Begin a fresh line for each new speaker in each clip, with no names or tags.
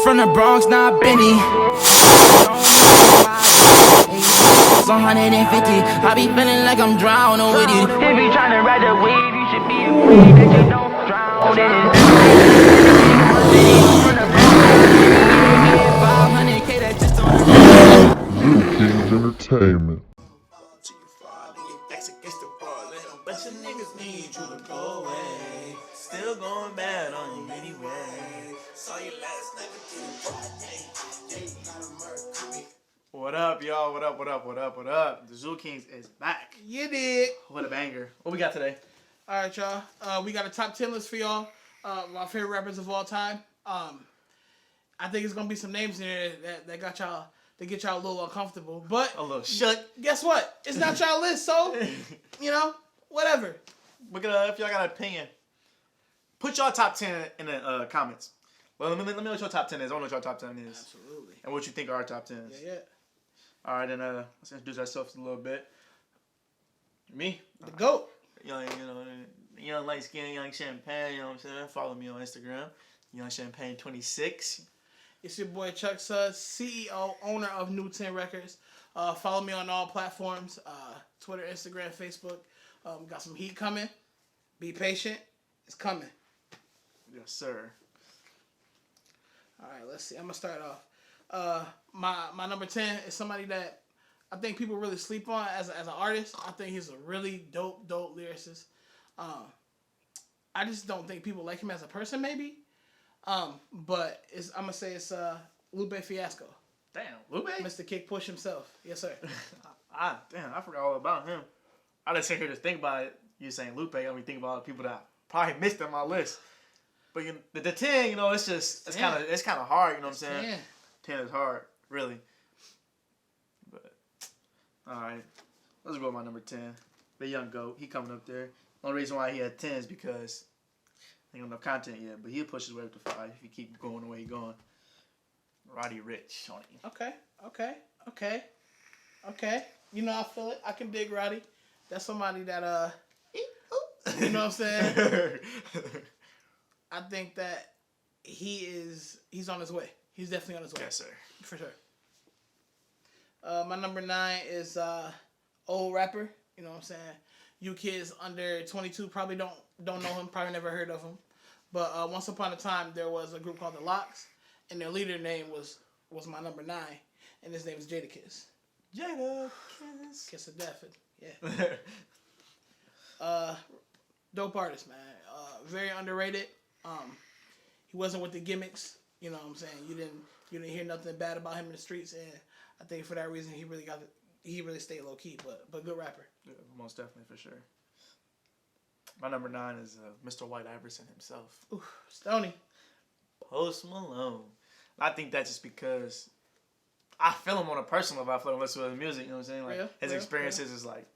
from the Bronx, not Benny. So 150, I be feeling like I'm drowning with it. If you tryna ride the wave, you should be afraid that you don't drown in it.
Kingz Entertainment.
But your niggas need you to go away. Still going bad on you anyway. Saw you last night, What up, y'all? What up? The Kingz is back.
You did.
What a banger. What we got today?
All right, y'all. We got a top 10 list for y'all. My favorite rappers of all time. I think it's gonna be some names in there that got y'all to get y'all a little uncomfortable. But
A little shut.
guess what? It's not y'all list, so whatever.
We're gonna, if y'all got an opinion, put y'all top 10 in the comments. Well, let me know what your top 10 is. I want to know what your top 10 is.
Absolutely.
And what you think our top 10 is.
Yeah.
All right, then let's introduce ourselves a little bit. Me?
The GOAT.
Young light skin, young champagne, you know what I'm saying? Follow me on Instagram, young champagne 26.
It's your boy Chuck Suds, CEO, owner of New 10 Records. Follow me on all platforms, Twitter, Instagram, Facebook. Got some heat coming. Be patient. It's coming.
Yes, sir.
All right, let's see. I'm going to start off. My number 10 is somebody that I think people really sleep on as an artist. I think he's a really dope lyricist. I just don't think people like him as a person, maybe. But I'm going to say it's Lupe Fiasco.
Damn, Lupe?
Mr. Kick Push himself. Yes, sir.
I forgot all about him. I just sit here to think about it. You saying Lupe, I mean, think about the people that I probably missed on my list. But the 10, it's kind of hard, you know what I'm saying? 10 is hard, really. But all right, let's go with my number 10, the young GOAT. He coming up there. Only reason why he had 10 is because ain't enough content yet, but he'll push his way up to 5 if he keep going the way he's going. Roddy Ricch on him.
Okay. I feel it. I can dig Roddy. That's somebody that you know what I'm saying? I think that he's on his way. He's definitely on his way.
Yes, sir.
For sure. My number 9 is old rapper. You know what I'm saying? You kids under 22 probably don't know him, probably never heard of him. But once upon a time, there was a group called the Locks, and their leader name was my number 9, and his name is Jadakiss.
Jadakiss.
Kiss of Death. Yeah. Dope artist, man. Very underrated. He wasn't with the gimmicks. You know what I'm saying? You didn't hear nothing bad about him in the streets, and I think for that reason he really stayed low key. But good rapper.
Yeah, most definitely, for sure. My number 9 is Mr. White Iverson himself.
Ooh, Stoney.
Post Malone. I think that's just because I feel him on a personal level. I feel him listen to his music. You know what I'm saying? Like his experiences is like,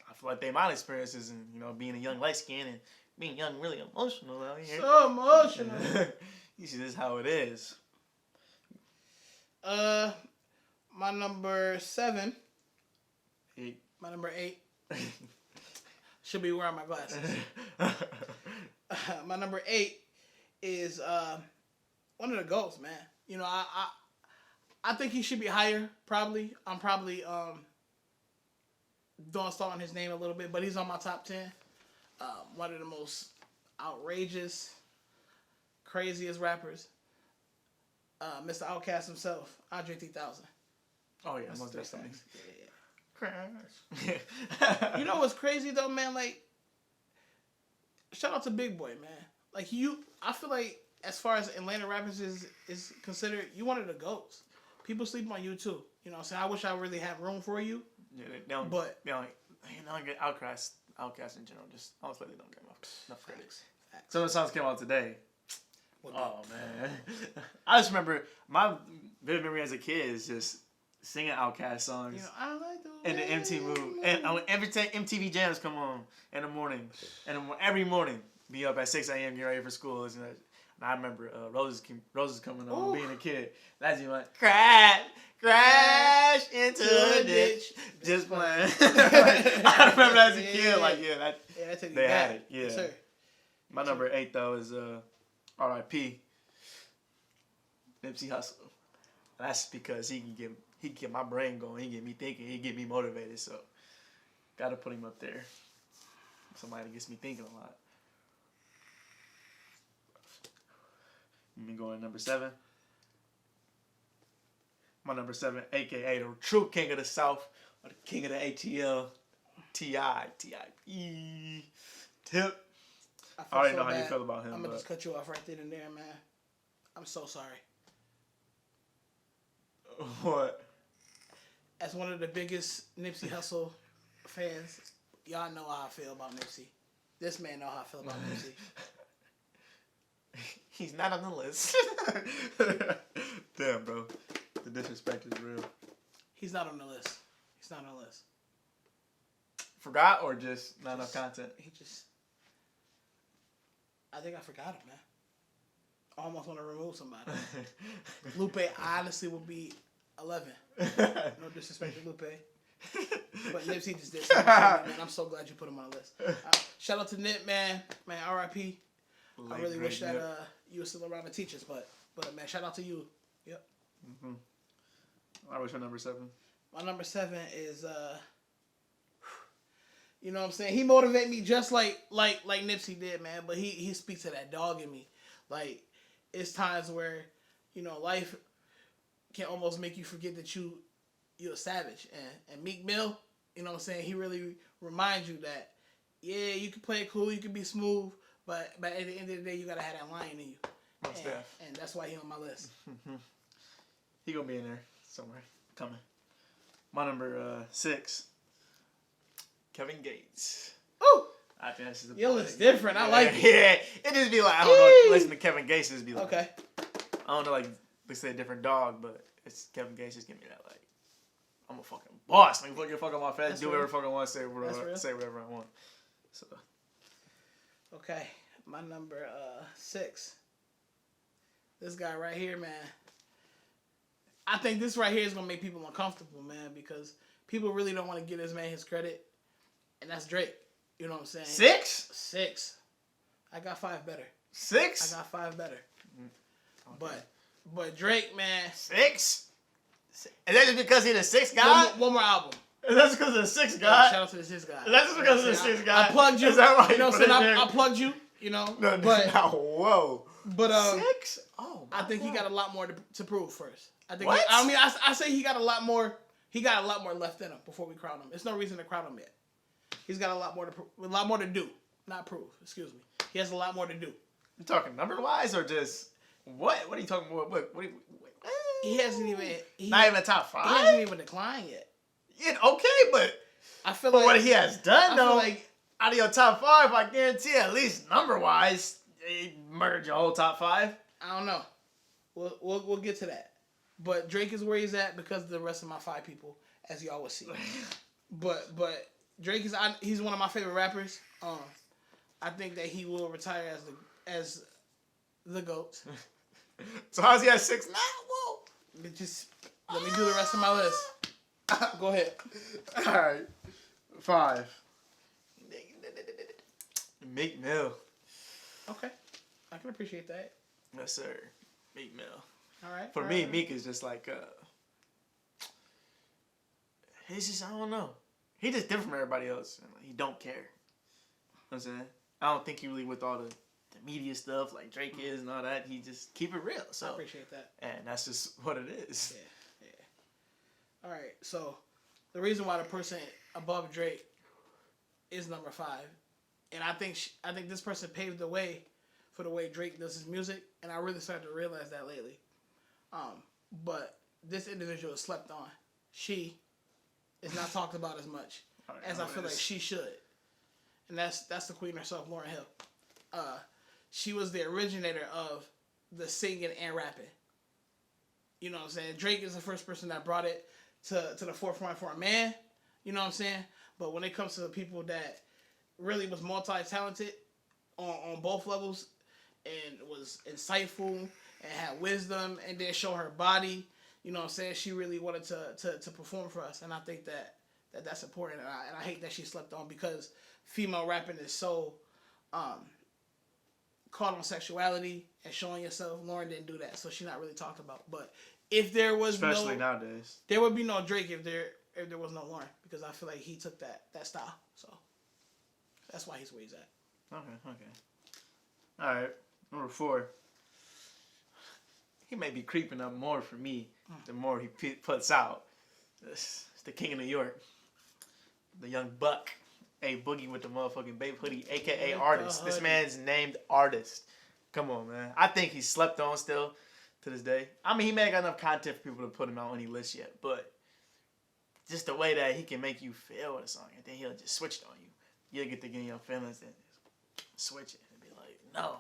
I feel like they my experiences, and being a young light skin and being young, really emotional out here.
So emotional.
You see, this is how it is.
My number 7.
8.
My number 8. Should be wearing my glasses. My number 8 is one of the GOATs, man. I think he should be higher. Probably. I'm probably throwing salt on his name a little bit, but he's on my top 10. One of the most outrageous, craziest rappers. Mr. Outkast himself, Andre 3000.
Oh yeah, most definitely.
Yeah.
Crash.
You know what's crazy though, man? Like, shout out to Big Boy, man. Like I feel like as far as Atlanta rappers is considered, you one of the GOATs. People sleep on you too. You know what I'm saying? I wish I really had room for you. Yeah,
they don't get Outkast in general. Just honestly, they don't get enough credit. Some of the songs came out today. Oh man, I just remember my vivid memory as a kid is just singing Outkast songs.
I like the
and the MTV move, and every time MTV Jams come on in the morning, and every morning be up at 6 a.m. getting ready for school. And I remember Roses coming on. Ooh. Being a kid. That's even like crash into a ditch, just playing. I remember as a kid, they had it. Yeah. Yes, sir. My number 8 though is R.I.P. Nipsey Hussle. That's because he can get my brain going. He get me thinking. He get me motivated. So, gotta put him up there. Somebody that gets me thinking a lot. Me going number 7. My number 7, aka the true king of the South, or the king of the ATL, T.I.P. Tip. I already know how you feel about him.
I'm gonna just cut you off right then and there, man. I'm so sorry.
What?
As one of the biggest Nipsey Hussle fans, y'all know how I feel about Nipsey. This man know how I feel about Nipsey.
He's not on the list. Damn, bro. The disrespect is real.
He's not on the list. He's not on the list.
Forgot or just not enough content?
I think I forgot him, man. I almost want to remove somebody. Lupe honestly would be 11. No disrespect to Lupe. But Nipsey just did something for me, man. I'm so glad you put him on the list. Shout out to Nip, man. Man, R.I.P. I really wish that you were still around to teach us, but man, shout out to you. Yep.
Mm-hmm. I wish my number 7.
My number 7 is you know what I'm saying? He motivate me just like Nipsey did, man. But he speaks to that dog in me. Like, it's times where, you know, life can almost make you forget that you're a savage. And Meek Mill, you know what I'm saying? He really reminds you that, yeah, you can play it cool, you can be smooth, but at the end of the day, you gotta have that lion in you. And that's why he on my list.
He gonna be in there somewhere. Coming. My number 6. Kevin Gates.
Ooh!
I think that's just
Your list different. I like it.
Yeah. It just be like, I don't know. Listen to Kevin Gates just be like,
okay.
I don't know, like, they say a different dog, but it's Kevin Gates just give me that, like, I'm a fucking boss. Like, fuck on my face, do whatever fuck I want, say whatever I want. So.
Okay. My number 6. This guy right here, man. I think this right here is going to make people uncomfortable, man, because people really don't want to give this man his credit. And that's Drake. You know what I'm saying? 6. I got 5 better.
6?
I got 5 better. Okay. But Drake, man.
6? Is that just because he's the 6th guy?
One more album.
Is that just because of the 6th guy?
Shout out to the 6th guy.
Is that just because of the 6th guy?
I plugged you.
Is that right?
You know what I'm saying? I plugged you. You know?
No, whoa.
But
6? Oh,
I think he got a lot more to prove first. I think.
What?
I say he got a lot more. He got a lot more left in him before we crown him. There's no reason to crown him yet. He's got a lot more to do. Not prove. Excuse me. He has a lot more to do.
You talking number wise or just what? What are you talking about? What
he hasn't even.
Not even a top 5.
He hasn't even declined yet.
Yeah, okay, but
I feel like
what he has done though.
Like,
out of your top 5, I guarantee at least number wise, he murdered your whole top 5.
I don't know. We'll get to that. But Drake is where he's at because of the rest of my 5 people, as y'all will see. but Drake he's one of my favorite rappers. I think that he will retire as the GOAT.
So how's he at 6 now? Whoa.
Let me do the rest of my list. Go ahead.
All right. 5. Meek Mill.
Okay. I can appreciate that.
Yes, sir. Meek Mill.
All right.
For me, Meek is just like, he's just, I don't know. He just different from everybody else. He don't care. You know what I'm saying? I don't think he really with all the media stuff like Drake is and all that. He just keep it real. So
I appreciate that.
And that's just what it is.
Yeah. All right. So the reason why the person above Drake is number 5, and I think this person paved the way for the way Drake does his music, and I really started to realize that lately. But this individual is slept on. She is not talked about as much as I feel like she should. And that's the queen herself, Lauryn Hill. She was the originator of the singing and rapping. You know what I'm saying? Drake is the first person that brought it to the forefront for a man. You know what I'm saying? But when it comes to the people that really was multi-talented on both levels and was insightful and had wisdom and then show her body, you know what I'm saying? She really wanted to perform for us. And I think that's important. And I hate that she slept on because female rapping is so caught on sexuality and showing yourself. Lauren didn't do that, so she's not really talked about. But if there was
especially nowadays,
there would be no Drake if there was no Lauren, because I feel like he took that style. So that's why he's where he's at.
Okay. All right, number 4. He may be creeping up more for me the more he puts out. It's the King of New York, the young buck. A Boogie with the motherfucking Babe hoodie, a.k.a. Artist. This man's named Artist. Come on, man. I think he's slept on still to this day. I mean, he may have got enough content for people to put him on any list yet, but just the way that he can make you feel with a song, and then he'll just switch it on you. You'll get to get in your feelings and switch it and be like, no.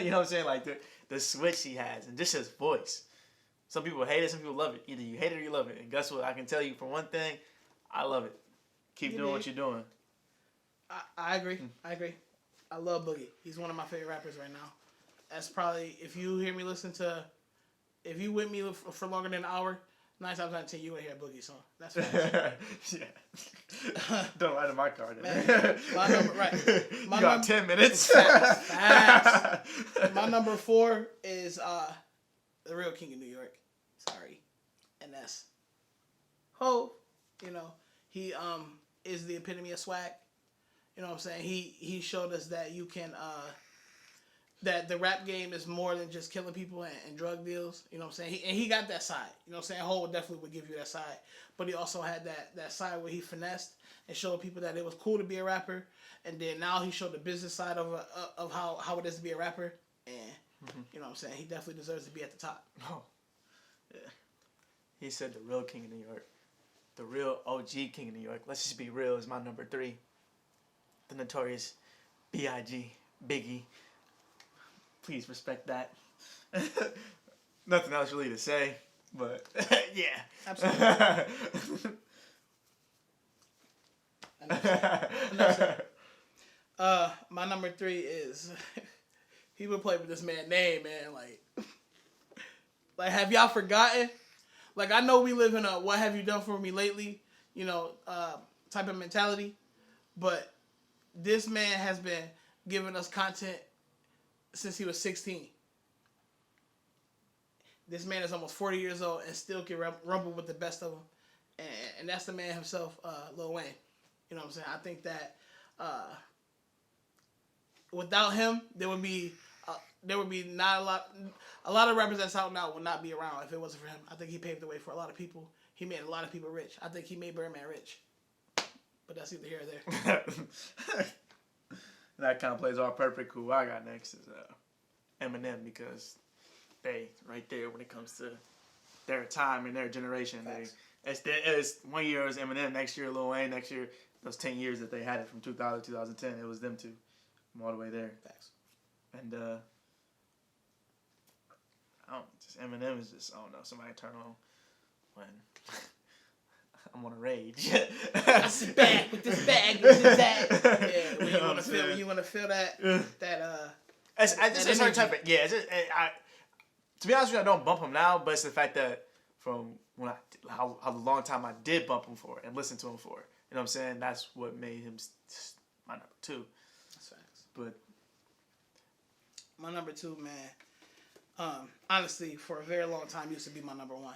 You know what I'm saying? Like the switch he has and just his voice. Some people hate it, some people love it. Either you hate it or you love it. And guess what? I can tell you for one thing, I love it. Keep doing what you're doing.
I agree. I love Boogie. He's one of my favorite rappers right now. That's probably, if you hear me if you with me for longer than an hour, 9 times out of 10 you will hear a Boogie song. That's fast.
Yeah. Don't write in my car then.
Man, my number, right.
You got 10 minutes.
Fast. My number 4 is the real King of New York. Sorry. And that's Hov. You know, he is the epitome of swag. You know what I'm saying? He showed us that you can that the rap game is more than just killing people and drug deals. You know what I'm saying? He got that side. You know what I'm saying? Hov definitely would give you that side. But he also had that side where he finessed and showed people that it was cool to be a rapper. And then now he showed the business side of how it is to be a rapper. And you know what I'm saying? He definitely deserves to be at the top.
Oh. Yeah. He said the real King of New York. The real OG King of New York. Let's just be real, is my number 3. The notorious B.I.G. Biggie. Please respect that. Nothing else really to say, but yeah.
Absolutely. My number 3 is people play with this man's name, man. Like, have y'all forgotten? Like, I know we live in a "what have you done for me lately," type of mentality, but this man has been giving us content since he was 16. This man is almost 40 years old and still can rumble with the best of them, and that's the man himself, Lil Wayne. You know what I'm saying? I think that without him, there would be not a lot of rappers that's out now would not be around if it wasn't for him. I think he paved the way for a lot of people. He made a lot of people rich. I think he made Birdman rich. But that's either here or there.
That kind of plays all perfect. Who I got next is Eminem, because they right there when it comes to their time and their generation. It's 1 year it was Eminem, next year Lil Wayne, next year those 10 years that they had it from 2000 to 2010. It was them two. I'm all the way there.
Facts.
And Eminem is just, I don't know, somebody turn on when I'm on a rage.
I sit back with this bag, with this bag. Yeah, when you want to feel that
it's a certain type of, yeah. To be honest with you, I don't bump him now, but it's the fact that from when how long time I did bump him for and listen to him for. You know what I'm saying? That's what made him my number 2.
That's facts.
But
my number 2, man, honestly, for a very long time, used to be my number 1.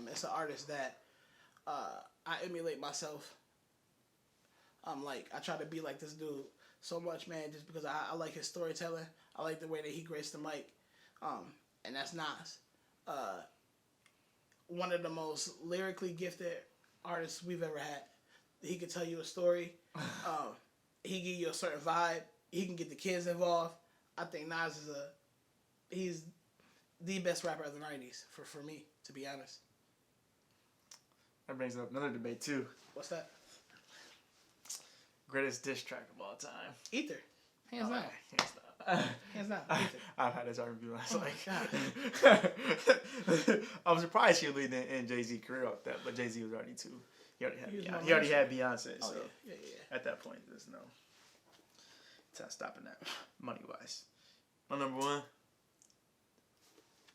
It's an artist that I emulate myself. I try to be like this dude so much, man, just because I like his storytelling. I like the way that he graced the mic. And that's Nas. One of the most lyrically gifted artists we've ever had. He can tell you a story. He give you a certain vibe. He can get the kids involved. I think Nas he's the best rapper of the 90s for me, to be honest.
That brings up another debate too.
What's that?
Greatest diss track of all time.
Ether. Hands down. Hands down. Ether.
I've had this argument. I was
God.
I'm surprised she leading in Jay-Z career off that, but Jay-Z was already too. He already had Beyonce.
Oh,
So
yeah.
at that point, there's no. It's not stopping that money wise. My number 1.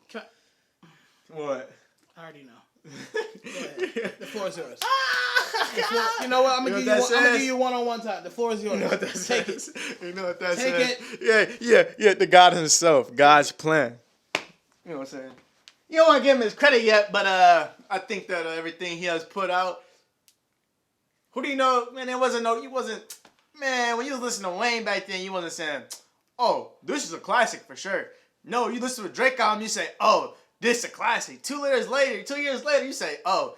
Can
What?
I already know. The floor is yours. You know what? I'm gonna give you one-on-one time. The floor is yours.
You know what that
Take
says?
it.
You know what that
Take
says? Yeah. The God himself, God's plan. You know what I'm saying? You don't want to give him his credit yet, but I think that everything he has put out. Who do you know? Man, you wasn't. Man, when you was listening to Wayne back then, you wasn't saying, "Oh, this is a classic for sure." No, you listen to a Drake album, you say, "Oh, this is a classic." 2 years later, you say, "Oh,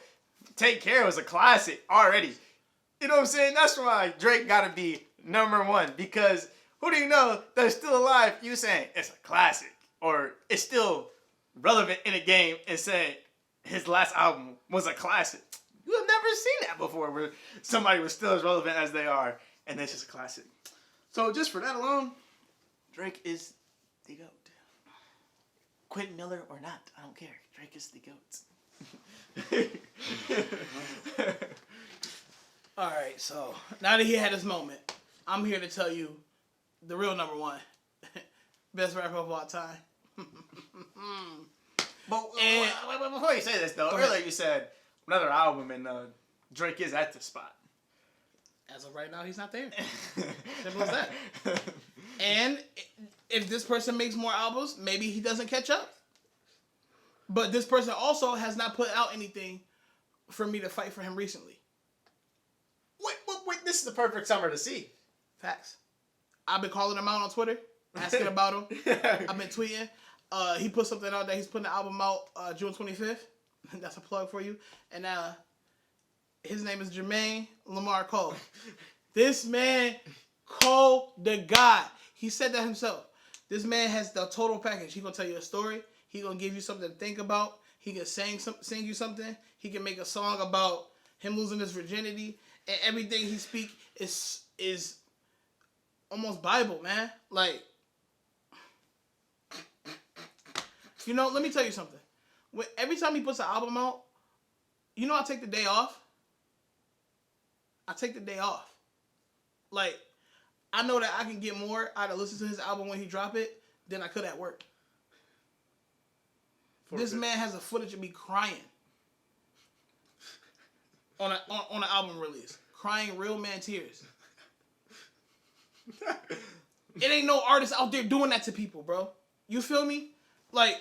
Take Care was a classic already." You know what I'm saying? That's why Drake got to be #1, because who do you know that's still alive? You saying it's a classic, or it's still relevant in a game, and saying his last album was a classic. You have never seen that before, where somebody was still as relevant as they are, and this is a classic. So just for that alone, Drake is the GOAT. Quentin Miller or not, I don't care. Drake is the GOAT.
All right, so now that he had his moment, I'm here to tell you the real #1. Best rapper of all time.
But before you say this, though, earlier you said another album, and Drake is at the spot.
As of right now, he's not there. Simple as that. And if this person makes more albums, maybe he doesn't catch up. But this person also has not put out anything for me to fight for him recently.
Wait, this is the perfect summer to see.
Facts. I've been calling him out on Twitter, asking about him. I've been tweeting. He put something out there. He's putting the album out June 25th. That's a plug for you. And his name is Jermaine Lamar Cole. This man, Cole the God. He said that himself. This man has the total package. He gonna tell you a story. He gonna give you something to think about. He can sing you something. He can make a song about him losing his virginity. And everything he speak is almost Bible, man. Like, you know, let me tell you something. Every time he puts an album out, you know I take the day off. I take the day off. Like, I know that I can get more out of listening to his album when he drop it than I could at work. This man has a footage of me crying on an album release. Crying real man tears. It ain't no artist out there doing that to people, bro. You feel me? Like,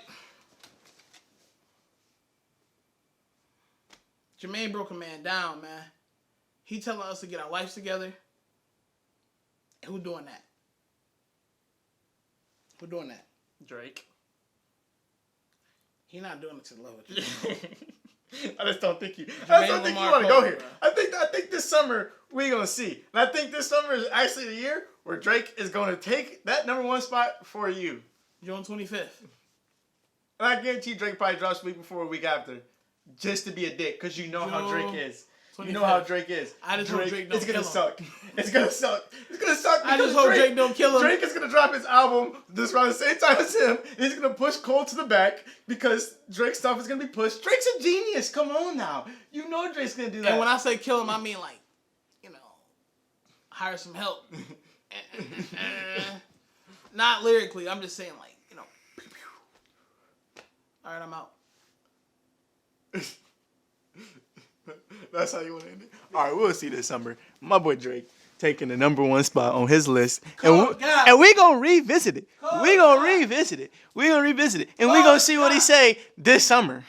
Jermaine broke a man down, man. He telling us to get our lives together. And who doing that? Who doing that?
Drake.
He not doing it to the level of you.
I just don't think you want to go here.
Bro.
I think this summer we gonna see. And I think this summer is actually the year where Drake is gonna take that #1 spot for you.
June 25th.
And I guarantee Drake probably drops a week before, a week after, just to be a dick, because you know how Drake is. 25th. You know how Drake is.
I just hope Drake don't
It's gonna
kill him.
suck. It's gonna suck. It's gonna suck.
I just hope Drake don't kill him.
Drake is gonna drop his album this around the same time as him. And he's gonna push Cole to the back because Drake's stuff is gonna be pushed. Drake's a genius. Come on now. You know Drake's gonna do that.
And when I say kill him, I mean like, you know, hire some help. Not lyrically. I'm just saying like, you know. Pew, pew. All right, I'm out.
That's how you want to end it? All right, we'll see this summer. My boy Drake taking the #1 spot on his list. And we're going to revisit it. We're going to revisit it. And we're going to see what he say this summer.